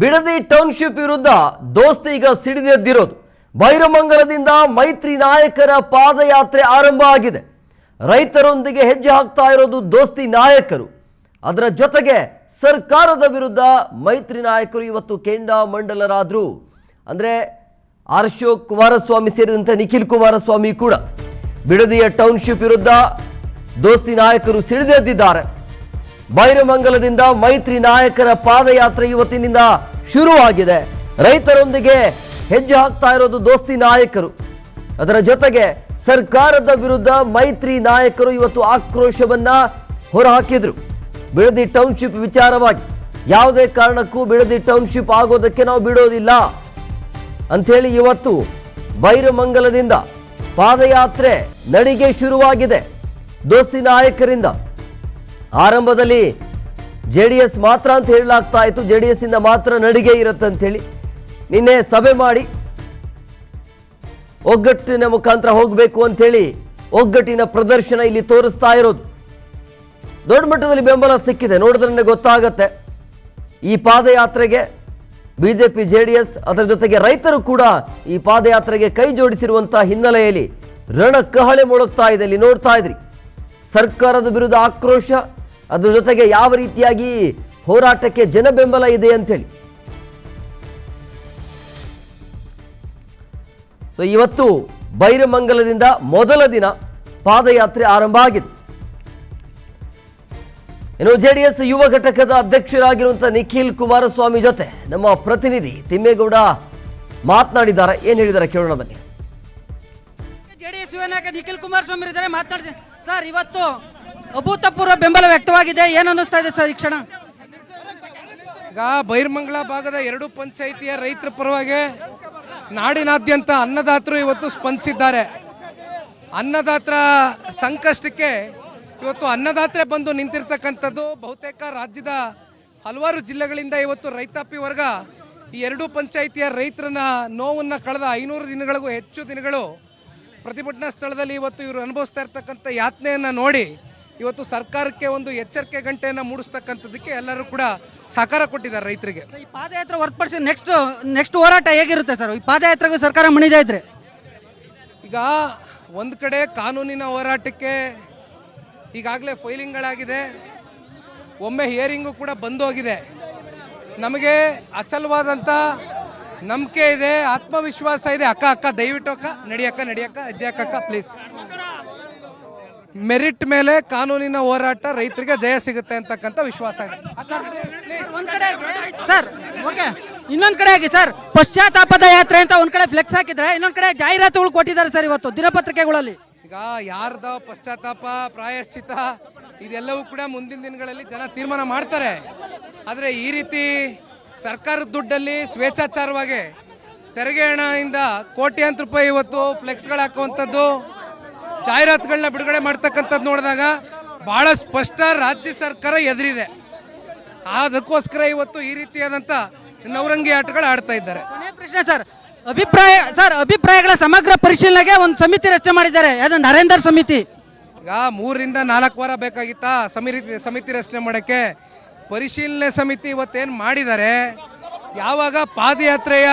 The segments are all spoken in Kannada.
ಬಿಡದಿ ಟೌನ್ಶಿಪ್ ವಿರುದ್ಧ ದೋಸ್ತಿ ಈಗ ಸಿಡಿದೆದ್ದಿರೋದು. ಬೈರಮಂಗಲದಿಂದ ಮೈತ್ರಿ ನಾಯಕರ ಪಾದಯಾತ್ರೆ ಆರಂಭ ಆಗಿದೆ. ರೈತರೊಂದಿಗೆ ಹೆಜ್ಜೆ ಹಾಕ್ತಾ ಇರೋದು ದೋಸ್ತಿ ನಾಯಕರು. ಅದರ ಜೊತೆಗೆ ಸರ್ಕಾರದ ವಿರುದ್ಧ ಮೈತ್ರಿ ನಾಯಕರು ಇವತ್ತು ಕೆಂಡಾಮಂಡಲರಾದ್ರು. ಅಂದರೆ ಅಶೋಕ್ ಕುಮಾರಸ್ವಾಮಿ ಸೇರಿದಂತೆ ನಿಖಿಲ್ ಕುಮಾರಸ್ವಾಮಿ ಕೂಡ ಬಿಡದಿಯ ಟೌನ್ಶಿಪ್ ವಿರುದ್ಧ ದೋಸ್ತಿ ನಾಯಕರು ಸಿಡಿದೆದ್ದಿದ್ದಾರೆ. ಬೈರಮಂಗಲದಿಂದ ಮೈತ್ರಿ ನಾಯಕರ ಪಾದಯಾತ್ರೆ ಇವತ್ತಿನಿಂದ ಶುರುವಾಗಿದೆ. ರೈತರೊಂದಿಗೆ ಹೆಜ್ಜೆ ಹಾಕ್ತಾ ಇರೋದು ದೋಸ್ತಿ ನಾಯಕರು. ಅದರ ಜೊತೆಗೆ ಸರ್ಕಾರದ ವಿರುದ್ಧ ಮೈತ್ರಿ ನಾಯಕರು ಇವತ್ತು ಆಕ್ರೋಶವನ್ನ ಹೊರಹಾಕಿದ್ರು. ಬಿಡದಿ ಟೌನ್ಶಿಪ್ ವಿಚಾರವಾಗಿ ಯಾವುದೇ ಕಾರಣಕ್ಕೂ ಬಿಡದಿ ಟೌನ್ಶಿಪ್ ಆಗೋದಕ್ಕೆ ನಾವು ಬಿಡೋದಿಲ್ಲ ಅಂಥೇಳಿ ಇವತ್ತು ಬೈರಮಂಗಲದಿಂದ ಪಾದಯಾತ್ರೆ ನಡಿಗೆ ಶುರುವಾಗಿದೆ ದೋಸ್ತಿ ನಾಯಕರಿಂದ. ಆರಂಭದಲ್ಲಿ JDS ಮಾತ್ರ ಅಂತ ಹೇಳಲಾಗ್ತಾ ಇತ್ತು. JDS ಇಂದ ಮಾತ್ರ ನಡಿಗೆ ಇರುತ್ತೆ ಅಂತೇಳಿ ನಿನ್ನೆ ಸಭೆ ಮಾಡಿ ಒಗ್ಗಟ್ಟಿನ ಮುಖಾಂತರ ಹೋಗಬೇಕು ಅಂತೇಳಿ ಒಗ್ಗಟ್ಟಿನ ಪ್ರದರ್ಶನ ಇಲ್ಲಿ ತೋರಿಸ್ತಾ ಇರೋದು. ದೊಡ್ಡ ಮಟ್ಟದಲ್ಲಿ ಬೆಂಬಲ ಸಿಕ್ಕಿದೆ. ನೋಡಿದ್ರೆ ಗೊತ್ತಾಗತ್ತೆ ಈ ಪಾದಯಾತ್ರೆಗೆ BJP JDS ಅದರ ಜೊತೆಗೆ ರೈತರು ಕೂಡ ಈ ಪಾದಯಾತ್ರೆಗೆ ಕೈ ಜೋಡಿಸಿರುವಂತಹ ಹಿನ್ನೆಲೆಯಲ್ಲಿ ರಣಕಹಳೆ ಮೊಳಗ್ತಾ ಇದೆ. ಇಲ್ಲಿ ನೋಡ್ತಾ ಇದ್ರಿ ಸರ್ಕಾರದ ವಿರುದ್ಧ ಆಕ್ರೋಶ, ಅದರ ಜೊತೆಗೆ ಯಾವ ರೀತಿಯಾಗಿ ಹೋರಾಟಕ್ಕೆ ಜನ ಬೆಂಬಲ ಇದೆ ಅಂತೇಳಿ. ಸೊ ಇವತ್ತು ಬೈರಮಂಗಲದಿಂದ ಮೊದಲ ದಿನ ಪಾದಯಾತ್ರೆ ಆರಂಭ ಆಗಿದೆ. ಇನ್ನು JDS ಯುವ ಘಟಕದ ಅಧ್ಯಕ್ಷರಾಗಿರುವಂತಹ ನಿಖಿಲ್ ಕುಮಾರಸ್ವಾಮಿ ಜೊತೆ ನಮ್ಮ ಪ್ರತಿನಿಧಿ ತಿಮ್ಮೇಗೌಡ ಮಾತನಾಡಿದ್ದಾರೆ. ಏನ್ ಹೇಳಿದ್ದಾರೆ ಕೇಳೋಣ ಬನ್ನಿ. JDS ಯುವ ನಾಯಕ ನಿಖಿಲ್ ಕುಮಾರಸ್ವಾಮಿ ಇದ್ದಾರೆ, ಮಾತನಾಡಿ ಸರ್. ಇವತ್ತು ಅಭೂತಪೂರ್ವ ಬೆಂಬಲ ವ್ಯಕ್ತವಾಗಿದೆ, ಏನು ಅನ್ನಿಸ್ತಾ ಇದೆ ಸರ್ ಈ ಕ್ಷಣ? ಈಗ ಬೈರಮಂಗಲ ಭಾಗದ 2 ಪಂಚಾಯಿತಿಯ ರೈತರ ಪರವಾಗಿ ನಾಡಿನಾದ್ಯಂತ ಅನ್ನದಾತರು ಇವತ್ತು ಸ್ಪಂದಿಸಿದ್ದಾರೆ. ಅನ್ನದಾತರ ಸಂಕಷ್ಟಕ್ಕೆ ಇವತ್ತು ಅನ್ನದಾತರೆ ಬಂದು ನಿಂತಿರ್ತಕ್ಕಂಥದ್ದು. ಬಹುತೇಕ ರಾಜ್ಯದ ಹಲವಾರು ಜಿಲ್ಲೆಗಳಿಂದ ಇವತ್ತು ರೈತಾಪಿ ವರ್ಗ ಈ 2 ಪಂಚಾಯಿತಿಯ ರೈತರನ್ನ ನೋವನ್ನು ಕಳೆದ 500 ದಿನಗಳಿಗೂ ಹೆಚ್ಚು ದಿನಗಳು ಪ್ರತಿಭಟನಾ ಸ್ಥಳದಲ್ಲಿ ಇವತ್ತು ಇವರು ಅನುಭವಿಸ್ತಾ ಇರ್ತಕ್ಕಂಥ ಯಾತನೆಯನ್ನು ನೋಡಿ ಇವತ್ತು ಸರ್ಕಾರಕ್ಕೆ ಒಂದು ಎಚ್ಚರಿಕೆ ಗಂಟೆಯನ್ನು ಮೂಡಿಸ್ತಕ್ಕಂಥದ್ದಕ್ಕೆ ಎಲ್ಲರೂ ಕೂಡ ಸಹಕಾರ ಕೊಟ್ಟಿದ್ದಾರೆ ರೈತರಿಗೆ. ಈ ಪಾದಯಾತ್ರೆ ಹೊರತುಪಡಿಸಿ ನೆಕ್ಸ್ಟ್ ಹೋರಾಟ ಹೇಗಿರುತ್ತೆ ಸರ್? ಈ ಪಾದಯಾತ್ರೆಗೆ ಸರ್ಕಾರ ಮಣಿತಾ ಇದ್ರೆ ಈಗ ಒಂದು ಕಡೆ ಕಾನೂನಿನ ಹೋರಾಟಕ್ಕೆ ಈಗಾಗಲೇ ಫೈಲಿಂಗ್ಗಳಾಗಿದೆ, ಒಮ್ಮೆ ಹಿಯರಿಂಗು ಕೂಡ ಬಂದೋಗಿದೆ. ನಮಗೆ ಅಚಲವಾದಂಥ ನಂಬಿಕೆ ಇದೆ, ಆತ್ಮವಿಶ್ವಾಸ ಇದೆ. ಅಕ್ಕ ದಯವಿಟ್ಟು ನಡಿಯಕ್ಕ ಹೆಜ್ಜೆ ಅಕ್ಕ ಪ್ಲೀಸ್. ಮೆರಿಟ್ ಮೇಲೆ ಕಾನೂನಿನ ಹೋರಾಟ ರೈತರಿಗೆ ಜಯ ಸಿಗುತ್ತೆ ಅಂತಕ್ಕಂಥ ವಿಶ್ವಾಸ ಇದೆ ಸರ್. ಓಕೆ, ಇನ್ನೊಂದು ಕಡೆ ಆಗಿ ಸರ್ ಪಶ್ಚಾತ್ತಾಪದ ಯಾತ್ರೆ ಅಂತ ಒಂದ್ ಕಡೆ ಫ್ಲೆಕ್ಸ್ ಹಾಕಿದ್ರೆ, ಇನ್ನೊಂದ್ ಕಡೆ ಜಾಹೀರಾತುಗಳು ಕೊಟ್ಟಿದ್ದಾರೆ ಸರ್ ಇವತ್ತು ದಿನಪತ್ರಿಕೆಗಳಲ್ಲಿ. ಈಗ ಯಾರ್ದ ಪಶ್ಚಾತ್ತಾಪ ಪ್ರಾಯಶ್ಚಿತ ಇದೆಲ್ಲವೂ ಕೂಡ ಮುಂದಿನ ದಿನಗಳಲ್ಲಿ ಜನ ತೀರ್ಮಾನ ಮಾಡ್ತಾರೆ. ಆದರೆ ಈ ರೀತಿ ಸರ್ಕಾರದ ದುಡ್ಡಲ್ಲಿ ಸ್ವೇಚ್ಛಾಚಾರವಾಗಿ ತೆರಿಗೆ ಹಣದಿಂದ ಕೋಟ್ಯಾಂತರ ರೂಪಾಯಿ ಇವತ್ತು ಫ್ಲೆಕ್ಸ್ಗಳು ಹಾಕುವಂಥದ್ದು, ಜಾಹೀರಾತುಗಳನ್ನ ಬಿಡುಗಡೆ ಮಾಡ್ತಕ್ಕಂಥದ್ದು ನೋಡಿದಾಗ ಬಹಳ ಸ್ಪಷ್ಟ ರಾಜ್ಯ ಸರ್ಕಾರ ಎದುರಿದೆ. ಅದಕ್ಕೋಸ್ಕರ ಇವತ್ತು ಈ ರೀತಿಯಾದಂಥ ನವರಂಗಿ ಆಟಗಳು ಆಡ್ತಾ ಇದ್ದಾರೆ. ಪ್ರಶ್ನೆ ಸರ್, ಅಭಿಪ್ರಾಯಗಳ ಸಮಗ್ರ ಪರಿಶೀಲನೆಗೆ ಒಂದು ಸಮಿತಿ ರಚನೆ ಮಾಡಿದ್ದಾರೆ, ಅದು ನರೇಂದ್ರ ಸಮಿತಿ. ಈಗ 3 ರಿಂದ 4 ವಾರ ಬೇಕಾಗಿತ್ತಾ ಸಮಿತಿ ರಚನೆ ಮಾಡೋಕ್ಕೆ? ಪರಿಶೀಲನೆ ಸಮಿತಿ ಇವತ್ತೇನು ಮಾಡಿದ್ದಾರೆ, ಯಾವಾಗ ಪಾದಯಾತ್ರೆಯ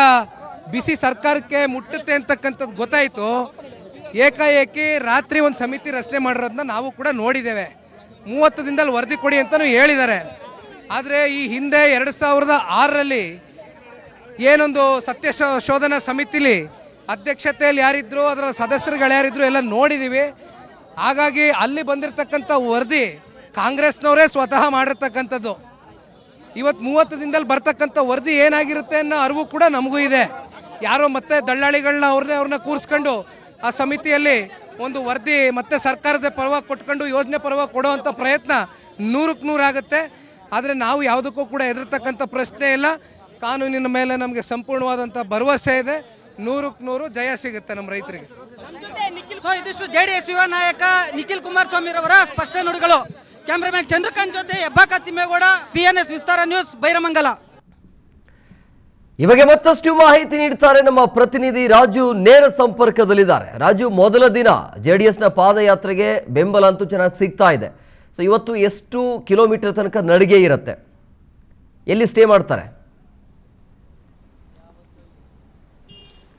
ಬಿಸಿ ಸರ್ಕಾರಕ್ಕೆ ಮುಟ್ಟುತ್ತೆ ಅಂತಕ್ಕಂಥದ್ದು ಗೊತ್ತಾಯಿತು, ಏಕಾಏಕಿ ರಾತ್ರಿ ಒಂದು ಸಮಿತಿ ರಚನೆ ಮಾಡಿರೋದನ್ನ ನಾವು ಕೂಡ ನೋಡಿದ್ದೇವೆ. 30 ದಿನದಲ್ಲಿ ವರದಿ ಕೊಡಿ ಅಂತಲೂ ಹೇಳಿದ್ದಾರೆ. ಆದರೆ ಈ ಹಿಂದೆ 2006ರಲ್ಲಿ ಏನೊಂದು ಸತ್ಯ ಶೋಧನಾ ಸಮಿತಿಲಿ ಅಧ್ಯಕ್ಷತೆಯಲ್ಲಿ ಯಾರಿದ್ರು, ಅದರ ಸದಸ್ಯರುಗಳು ಯಾರಿದ್ರು ಎಲ್ಲ ನೋಡಿದ್ದೀವಿ. ಹಾಗಾಗಿ ಅಲ್ಲಿ ಬಂದಿರತಕ್ಕಂಥ ವರದಿ ಕಾಂಗ್ರೆಸ್ನವರೇ ಸ್ವತಃ ಮಾಡಿರ್ತಕ್ಕಂಥದ್ದು. ಇವತ್ತು 30 ದಿನದಲ್ಲಿ ಬರ್ತಕ್ಕಂಥ ವರದಿ ಏನಾಗಿರುತ್ತೆ ಅನ್ನೋ ಅರಿವು ಕೂಡ ನಮಗೂ ಇದೆ. ಯಾರೋ ಮತ್ತೆ ದಳ್ಳಾಳಿಗಳನ್ನ ಅವ್ರನ್ನ ಕೂರಿಸ್ಕೊಂಡು ಆ ಸಮಿತಿಯಲ್ಲಿ ಒಂದು ವರದಿ ಮತ್ತೆ ಸರ್ಕಾರದ ಪರವಾಗಿ ಕೊಟ್ಕೊಂಡು ಯೋಜನೆ ಪರವಾಗಿ ಕೊಡುವಂಥ ಪ್ರಯತ್ನ 100ಕ್ಕೆ 100 ಆಗುತ್ತೆ. ಆದರೆ ನಾವು ಯಾವುದಕ್ಕೂ ಕೂಡ ಎದುರ್ತಕ್ಕಂಥ ಪ್ರಶ್ನೆ ಇಲ್ಲ. ಕಾನೂನಿನ ಮೇಲೆ ನಮಗೆ ಸಂಪೂರ್ಣವಾದಂಥ ಭರವಸೆ ಇದೆ. 100ಕ್ಕೆ 100 ಜಯ ಸಿಗುತ್ತೆ ನಮ್ಮ ರೈತರಿಗೆ. ಇದಿಷ್ಟು JDS ಯುವ ನಾಯಕ ನಿಖಿಲ್ ಕುಮಾರಸ್ವಾಮಿ ಅವರ ಸ್ಪಷ್ಟ ನುಡಿಗಳು. ಕ್ಯಾಮ್ರಾಮನ್ ಚಂದ್ರಕಾಂತ್ ಜೊತೆ ಹೆಬ್ಬಾಕ ತಿಮ್ಮೇಗೌಡ, PNS ವಿಸ್ತಾರ ನ್ಯೂಸ್, ಬೈರಮಂಗಲ. ಇವಾಗ ಮತ್ತಷ್ಟು ಮಾಹಿತಿ ನೀಡ್ತಾರೆ ನಮ್ಮ ಪ್ರತಿನಿಧಿ ರಾಜು, ನೇರ ಸಂಪರ್ಕದಲ್ಲಿದ್ದಾರೆ. ರಾಜು, ಮೊದಲ ದಿನ JDSನ ಪಾದಯಾತ್ರೆಗೆ ಬೆಂಬಲ ಅಂತೂ ಚೆನ್ನಾಗಿ ಸಿಗ್ತಾ ಇದೆ. ಸೊ ಇವತ್ತು ಎಷ್ಟು ಕಿಲೋಮೀಟರ್ ತನಕ ನಡಿಗೆ ಇರುತ್ತೆ, ಎಲ್ಲಿ ಸ್ಟೇ ಮಾಡ್ತಾರೆ?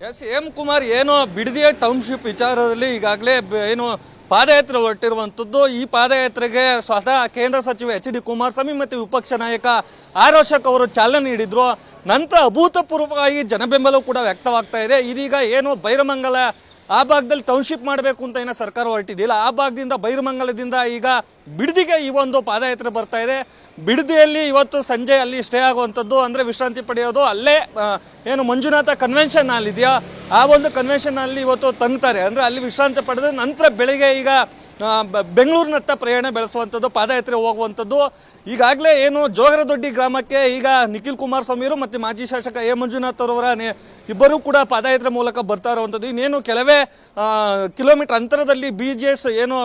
ಎಸ್ ಎಂ ಕುಮಾರ್ ಏನು ಬಿಡದಿಯ ಟೌನ್ಶಿಪ್ ವಿಚಾರದಲ್ಲಿ ಈಗಾಗಲೇ ಏನು ಪಾದಯಾತ್ರೆ ಹೊರಟಿರುವಂಥದ್ದು. ಈ ಪಾದಯಾತ್ರೆಗೆ ಸ್ವತಃ ಕೇಂದ್ರ ಸಚಿವ ಎಚ್ ಡಿ ಕುಮಾರಸ್ವಾಮಿ ಮತ್ತು ವಿಪಕ್ಷ ನಾಯಕ ಆರ್ ಅಶೋಕ್ ಅವರು ಚಾಲನೆ ನೀಡಿದ್ರು. ನಂತರ ಅಭೂತಪೂರ್ವವಾಗಿ ಜನಬೆಂಬಲವೂ ಕೂಡ ವ್ಯಕ್ತವಾಗ್ತಾ ಇದೆ. ಇದೀಗ ಏನು ಬೈರಮಂಗಲ ಆ ಭಾಗದಲ್ಲಿ ಟೌನ್ಶಿಪ್ ಮಾಡಬೇಕು ಅಂತ ಏನೋ ಸರ್ಕಾರ ಹೊರಟಿದ್ದಿಲ್ಲ, ಆ ಭಾಗದಿಂದ ಬೈರಮಂಗಲದಿಂದ ಈಗ ಬಿಡದಿಗೆ ಈ ಒಂದು ಪಾದಯಾತ್ರೆ ಬರ್ತಾ ಇದೆ. ಬಿಡದಿಯಲ್ಲಿ ಇವತ್ತು ಸಂಜೆ ಅಲ್ಲಿ ಸ್ಟೇ ಆಗುವಂಥದ್ದು, ಅಂದರೆ ವಿಶ್ರಾಂತಿ ಪಡೆಯೋದು ಅಲ್ಲೇ ಏನು ಮಂಜುನಾಥ ಕನ್ವೆನ್ಷನ್ ಹಾಲ್ ಇದೆಯಾ ಆ ಒಂದು ಕನ್ವೆನ್ಷನ್ ಅಲ್ಲಿ ಇವತ್ತು ತಂಗ್ತಾರೆ. ಅಂದರೆ ಅಲ್ಲಿ ವಿಶ್ರಾಂತಿ ಪಡೆದ ನಂತರ ಬೆಳಿಗ್ಗೆ ಈಗ ಬೆಂಗಳೂರಿನತ್ತ ಪ್ರಯಾಣ ಬೆಳೆಸುವಂಥದ್ದು, ಪಾದಯಾತ್ರೆ ಹೋಗುವಂಥದ್ದು. ಈಗಾಗಲೇ ಏನು ಜೋಗರದೊಡ್ಡಿ ಗ್ರಾಮಕ್ಕೆ ಈಗ ನಿಖಿಲ್ ಕುಮಾರಸ್ವಾಮಿಯವರು ಮತ್ತು ಮಾಜಿ ಶಾಸಕ ಎ ಮಂಜುನಾಥ್ ಅವರ ಇಬ್ಬರೂ ಕೂಡ ಪಾದಯಾತ್ರೆ ಮೂಲಕ ಬರ್ತಾ ಇರುವಂಥದ್ದು. ಇನ್ನೇನು ಕೆಲವೇ ಕಿಲೋಮೀಟರ್ ಅಂತರದಲ್ಲಿ BGS ಏನು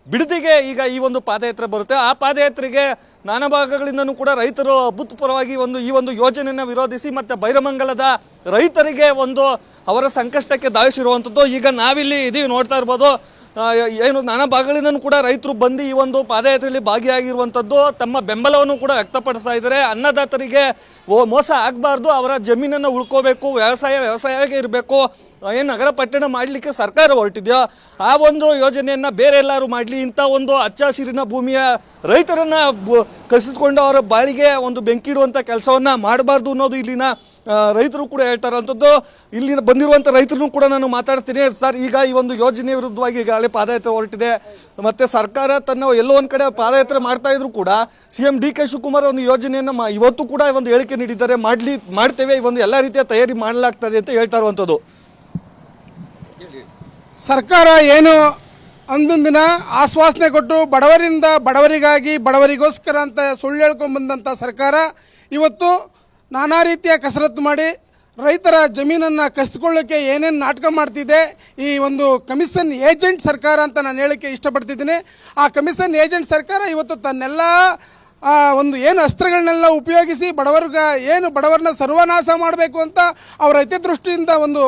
ಬಿಡದಿಗೆ ಈಗ ಈ ಒಂದು ಪಾದಯಾತ್ರೆ ಬರುತ್ತೆ. ಆ ಪಾದಯಾತ್ರೆಗೆ ನಾನಾ ಭಾಗಗಳಿಂದನೂ ಕೂಡ ರೈತರು ಅಭೂತಪೂರ್ವವಾಗಿ ಈ ಒಂದು ಯೋಜನೆಯನ್ನು ವಿರೋಧಿಸಿ ಮತ್ತೆ ಬೈರಮಂಗಲದ ರೈತರಿಗೆ ಒಂದು ಅವರ ಸಂಕಷ್ಟಕ್ಕೆ ಧಾವಿಸಿರುವಂಥದ್ದು. ಈಗ ನಾವಿಲ್ಲಿ ಇದೀವಿ ನೋಡ್ತಾ ಇರ್ಬೋದು, ಏನು ನಾನಾ ಭಾಗಗಳಿಂದನೂ ಕೂಡ ರೈತರು ಬಂದು ಈ ಒಂದು ಪಾದಯಾತ್ರೆಯಲ್ಲಿ ಭಾಗಿಯಾಗಿರುವಂಥದ್ದು, ತಮ್ಮ ಬೆಂಬಲವನ್ನು ಕೂಡ ವ್ಯಕ್ತಪಡಿಸ್ತಾ ಇದ್ದಾರೆ. ಅನ್ನದಾತರಿಗೆ ಮೋಸ ಆಗಬಾರ್ದು, ಅವರ ಜಮೀನನ್ನು ಉಳ್ಕೋಬೇಕು, ವ್ಯವಸಾಯವೇ ಇರಬೇಕು. ಏನು ನಗರ ಪಟ್ಟಣ ಮಾಡಲಿಕ್ಕೆ ಸರ್ಕಾರ ಹೊರಟಿದೆಯೋ ಆ ಒಂದು ಯೋಜನೆಯನ್ನು ಬೇರೆ ಎಲ್ಲರೂ ಮಾಡಲಿ, ಇಂಥ ಒಂದು ಹಚ್ಚ ಹಸಿರಿನ ಭೂಮಿಯ ರೈತರನ್ನ ಕಸಿದುಕೊಂಡು ಅವರ ಬಾಳಿಗೆ ಒಂದು ಬೆಂಕಿಡುವಂಥ ಕೆಲಸವನ್ನು ಮಾಡಬಾರ್ದು ಅನ್ನೋದು ಇಲ್ಲಿನ ರೈತರು ಕೂಡ ಹೇಳ್ತಾರಂಥದ್ದು. ಇಲ್ಲಿನ ಬಂದಿರುವಂಥ ರೈತರನ್ನು ಕೂಡ ನಾನು ಮಾತಾಡ್ತೀನಿ. ಸರ್, ಈಗ ಈ ಒಂದು ಯೋಜನೆ ವಿರುದ್ಧವಾಗಿ ಈಗಾಗಲೇ ಪಾದಯಾತ್ರೆ ಹೊರಟಿದೆ, ಮತ್ತೆ ಸರ್ಕಾರ ತನ್ನ ಎಲ್ಲೋ ಒಂದು ಕಡೆ ಪಾದಯಾತ್ರೆ ಮಾಡ್ತಾ ಇದ್ರು ಕೂಡ CM DK ಶಿವಕುಮಾರ್ ಒಂದು ಯೋಜನೆಯನ್ನು ಇವತ್ತು ಕೂಡ ಒಂದು ಹೇಳಿಕೆ ನೀಡಿದ್ದಾರೆ, ಮಾಡ್ತೇವೆ, ಈ ಒಂದು ಎಲ್ಲ ರೀತಿಯ ತಯಾರಿ ಮಾಡಲಾಗ್ತದೆ ಅಂತ ಹೇಳ್ತಾ ಇರುವಂಥದ್ದು. ಸರ್ಕಾರ ಏನು ಅಂದೊಂದು ದಿನ ಆಶ್ವಾಸನೆ ಕೊಟ್ಟು ಬಡವರಿಂದ ಬಡವರಿಗಾಗಿ ಬಡವರಿಗೋಸ್ಕರ ಅಂತ ಸುಳ್ಳು ಹೇಳ್ಕೊಂಡ್ಬಂದಂಥ ಸರ್ಕಾರ ಇವತ್ತು ನಾನಾ ರೀತಿಯ ಕಸರತ್ತು ಮಾಡಿ ರೈತರ ಜಮೀನನ್ನು ಕಸಿದುಕೊಳ್ಳೋಕ್ಕೆ ಏನೇನು ನಾಟಕ ಮಾಡ್ತಿದೆ ಈ ಒಂದು ಕಮಿಷನ್ ಏಜೆಂಟ್ ಸರ್ಕಾರ ಅಂತ ನಾನು ಹೇಳೋಕ್ಕೆ ಇಷ್ಟಪಡ್ತಿದ್ದೀನಿ. ಆ ಕಮಿಷನ್ ಏಜೆಂಟ್ ಸರ್ಕಾರ ಇವತ್ತು ತನ್ನೆಲ್ಲ ಒಂದು ಏನು ಅಸ್ತ್ರಗಳನ್ನೆಲ್ಲ ಉಪಯೋಗಿಸಿ ಬಡವರನ್ನ ಸರ್ವನಾಶ ಮಾಡಬೇಕು ಅಂತ ಅವರ ಹಿತದೃಷ್ಟಿಯಿಂದ ಒಂದು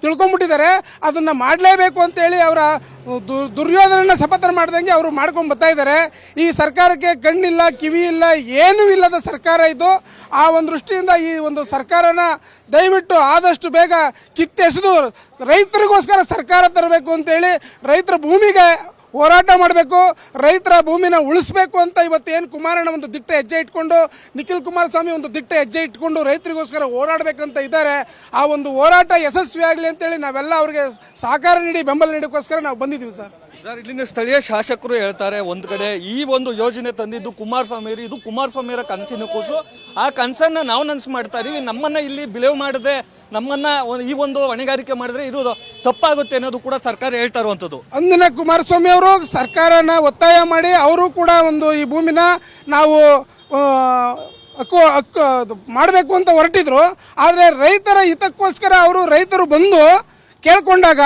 ತಿಳ್ಕೊಂಬಿಟ್ಟಿದ್ದಾರೆ. ಅದನ್ನು ಮಾಡಲೇಬೇಕು ಅಂತೇಳಿ ಅವರ ದುರ್ಯೋಧನನ ಶಪಥ ಮಾಡ್ದಂಗೆ ಅವರು ಮಾಡ್ಕೊಂಡು ಬರ್ತಾ ಇದ್ದಾರೆ. ಈ ಸರ್ಕಾರಕ್ಕೆ ಕಣ್ಣಿಲ್ಲ, ಕಿವಿ ಇಲ್ಲ, ಏನೂ ಇಲ್ಲದ ಸರ್ಕಾರ ಇದು. ಆ ಒಂದು ದೃಷ್ಟಿಯಿಂದ ಈ ಒಂದು ಸರ್ಕಾರನ ದಯವಿಟ್ಟು ಆದಷ್ಟು ಬೇಗ ಕಿತ್ತೆಸೆದು ರೈತರಿಗೋಸ್ಕರ ಸರ್ಕಾರ ತರಬೇಕು ಅಂತೇಳಿ ರೈತರ ಭೂಮಿಗೆ ಹೋರಾಟ ಮಾಡಬೇಕು, ರೈತರ ಭೂಮಿನ ಉಳಿಸ್ಬೇಕು ಅಂತ ಇವತ್ತೇನು ಕುಮಾರಣ್ಣ ಒಂದು ದಿಟ್ಟ ಹೆಜ್ಜೆ ಇಟ್ಕೊಂಡು, ನಿಖಿಲ್ ಕುಮಾರಸ್ವಾಮಿ ಒಂದು ದಿಟ್ಟ ಹೆಜ್ಜೆ ಇಟ್ಕೊಂಡು ರೈತರಿಗೋಸ್ಕರ ಹೋರಾಡಬೇಕಂತ ಇದ್ದಾರೆ. ಆ ಒಂದು ಹೋರಾಟ ಯಶಸ್ವಿಯಾಗಲಿ ಅಂತೇಳಿ ನಾವೆಲ್ಲ ಅವ್ರಿಗೆ ಸಹಕಾರ ನೀಡಿ ಬೆಂಬಲ ನೀಡೋಕ್ಕೋಸ್ಕರ ನಾವು ಬಂದಿದ್ದೀವಿ ಸರ್. ಇಲ್ಲಿನ ಸ್ಥಳೀಯ ಶಾಸಕರು ಹೇಳ್ತಾರೆ, ಒಂದು ಕಡೆ ಈ ಒಂದು ಯೋಜನೆ ತಂದಿದ್ದು ಕುಮಾರಸ್ವಾಮಿ, ಇದು ಕುಮಾರಸ್ವಾಮಿಯವರ ಕನಸಿನ ಕೂಸು, ಆ ಕನಸನ್ನ ನಾವು ನನಸು ಮಾಡ್ತಾ ಇದೀವಿ, ನಮ್ಮನ್ನ ಇಲ್ಲಿ ಬಿಲೇವ್ ಮಾಡದೆ ನಮ್ಮನ್ನ ಈ ಒಂದು ಹೊಣೆಗಾರಿಕೆ ಮಾಡಿದ್ರೆ ಇದು ತಪ್ಪಾಗುತ್ತೆ ಅನ್ನೋದು ಕೂಡ ಸರ್ಕಾರ ಹೇಳ್ತಾ ಇರುವಂಥದ್ದು. ಅಂದಿನ ಕುಮಾರಸ್ವಾಮಿ ಅವರು ಸರ್ಕಾರನ ಒತ್ತಾಯ ಮಾಡಿ ಅವರು ಕೂಡ ಒಂದು ಈ ಭೂಮಿನ ನಾವು ಮಾಡಬೇಕು ಅಂತ ಹೊರಟಿದ್ರು. ಆದರೆ ರೈತರ ಹಿತಕ್ಕೋಸ್ಕರ ರೈತರು ಬಂದು ಕೇಳ್ಕೊಂಡಾಗ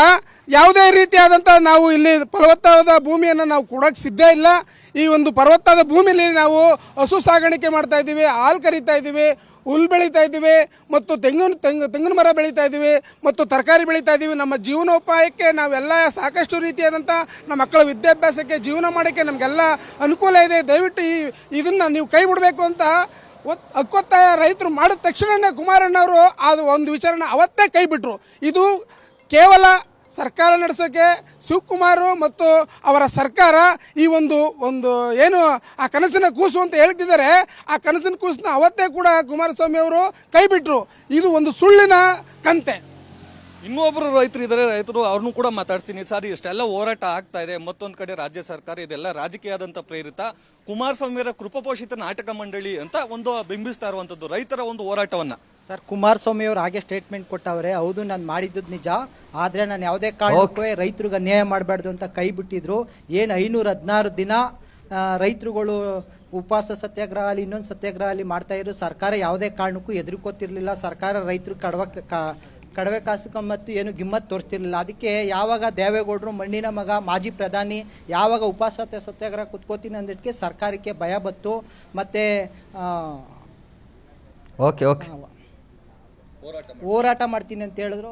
ಯಾವುದೇ ರೀತಿಯಾದಂಥ ನಾವು ಇಲ್ಲಿ ಫಲವತ್ತಾದ ಭೂಮಿಯನ್ನು ನಾವು ಕೊಡೋಕ್ಕೆ ಸಿದ್ಧ ಇಲ್ಲ. ಈ ಒಂದು ಫಲವತ್ತಾದ ಭೂಮಿಯಲ್ಲಿ ನಾವು ಹಸು ಸಾಗಾಣಿಕೆ ಮಾಡ್ತಾ ಇದ್ದೀವಿ, ಹಾಲು ಕರಿತಾ ಇದ್ದೀವಿ, ಹುಲ್ಲು ಬೆಳೀತಾ ಇದ್ದೀವಿ, ಮತ್ತು ತೆಂಗಿನ ಮರ ಬೆಳೀತಾ ಇದ್ದೀವಿ, ಮತ್ತು ತರಕಾರಿ ಬೆಳೀತಾ ಇದ್ದೀವಿ. ನಮ್ಮ ಜೀವನೋಪಾಯಕ್ಕೆ ನಾವೆಲ್ಲ ಸಾಕಷ್ಟು ರೀತಿಯಾದಂಥ ನಮ್ಮ ಮಕ್ಕಳ ವಿದ್ಯಾಭ್ಯಾಸಕ್ಕೆ ಜೀವನ ಮಾಡೋಕ್ಕೆ ನಮಗೆಲ್ಲ ಅನುಕೂಲ ಇದೆ. ದಯವಿಟ್ಟು ಇದನ್ನು ನೀವು ಕೈ ಬಿಡಬೇಕು ಅಂತ ಹಕ್ಕೊತ್ತಾಯ ರೈತರು ಮಾಡಿದ ತಕ್ಷಣವೇ ಕುಮಾರಣ್ಣವರು ಅದು ಒಂದು ವಿಚಾರನ ಅವತ್ತೇ ಕೈ ಬಿಟ್ಟರು. ಇದು ಕೇವಲ ಸರ್ಕಾರ ನಡೆಸೋಕ್ಕೆ ಶಿವಕುಮಾರ್ ಮತ್ತು ಅವರ ಸರ್ಕಾರ ಈ ಒಂದು ಏನು ಆ ಕನಸಿನ ಕೂಸು ಅಂತ ಹೇಳ್ತಿದ್ದಾರೆ, ಆ ಕನಸಿನ ಕೂಸನ್ನ ಅವತ್ತೇ ಕೂಡ ಕುಮಾರಸ್ವಾಮಿ ಅವರು ಕೈ ಬಿಟ್ಟರು. ಇದು ಒಂದು ಸುಳ್ಳಿನ ಕಂತೆ. ಇನ್ನೊಬ್ಬರು ರೈತರು ಇದ್ದಾರೆ, ರೈತರು ಅವ್ರನ್ನೂ ಕೂಡ ಮಾತಾಡ್ತೀನಿ. ಸರ್, ಇಷ್ಟೆಲ್ಲ ಹೋರಾಟ ಆಗ್ತಾ ಇದೆ, ಮತ್ತೊಂದು ಕಡೆ ರಾಜ್ಯ ಸರ್ಕಾರ ಇದೆಲ್ಲ ರಾಜಕೀಯದಂತ ಪ್ರೇರಿತ, ಕುಮಾರಸ್ವಾಮಿಯವರ ಕೃಪಪೋಷಿತ ನಾಟಕ ಮಂಡಳಿ ಅಂತ ಒಂದು ಬಿಂಬಿಸ್ತಾ ಇರುವಂತದ್ದು ರೈತರ ಒಂದು ಹೋರಾಟವನ್ನ. ಸರ್, ಕುಮಾರಸ್ವಾಮಿ ಅವರು ಹಾಗೆ ಸ್ಟೇಟ್ಮೆಂಟ್ ಕೊಟ್ಟವ್ರೆ, ಹೌದು ನಾನು ಮಾಡಿದ್ದು ನಿಜ, ಆದರೆ ನಾನು ಯಾವುದೇ ಕಾರಣಕ್ಕೂ ರೈತರಿಗೆ ಅನ್ಯಾಯ ಮಾಡಬಾರ್ದು ಅಂತ ಕೈ ಬಿಟ್ಟಿದ್ರು. ಏನು 516 ದಿನ ರೈತರುಗಳು ಉಪವಾಸ ಸತ್ಯಾಗ್ರಹ ಅಲ್ಲಿ ಇನ್ನೊಂದು ಸತ್ಯಾಗ್ರಹ ಅಲ್ಲಿ ಮಾಡ್ತಾ ಇದ್ರು. ಸರ್ಕಾರ ಯಾವುದೇ ಕಾರಣಕ್ಕೂ ಎದುರುಕೋತಿರ್ಲಿಲ್ಲ. ಸರ್ಕಾರ ರೈತರು ಕಡವೆ ಕಾಸಕ ಮತ್ತು ಏನು ಗಿಮ್ಮತ್ ತೋರಿಸ್ತಿರ್ಲಿಲ್ಲ. ಅದಕ್ಕೆ ಯಾವಾಗ ದೇವೇಗೌಡರು ಮಣ್ಣಿನ ಮಗ ಮಾಜಿ ಪ್ರಧಾನಿ ಯಾವಾಗ ಉಪವಾಸ ಸತ್ಯಾಗ್ರಹ ಕುತ್ಕೋತೀನಿ ಅಂದಿದ್ದಕ್ಕೆ ಸರ್ಕಾರಕ್ಕೆ ಭಯ ಬತ್ತು. ಮತ್ತು ಓಕೆ ಹೋರಾಟ ಮಾಡ್ತೀನಿ ಅಂತ ಹೇಳಿದ್ರು.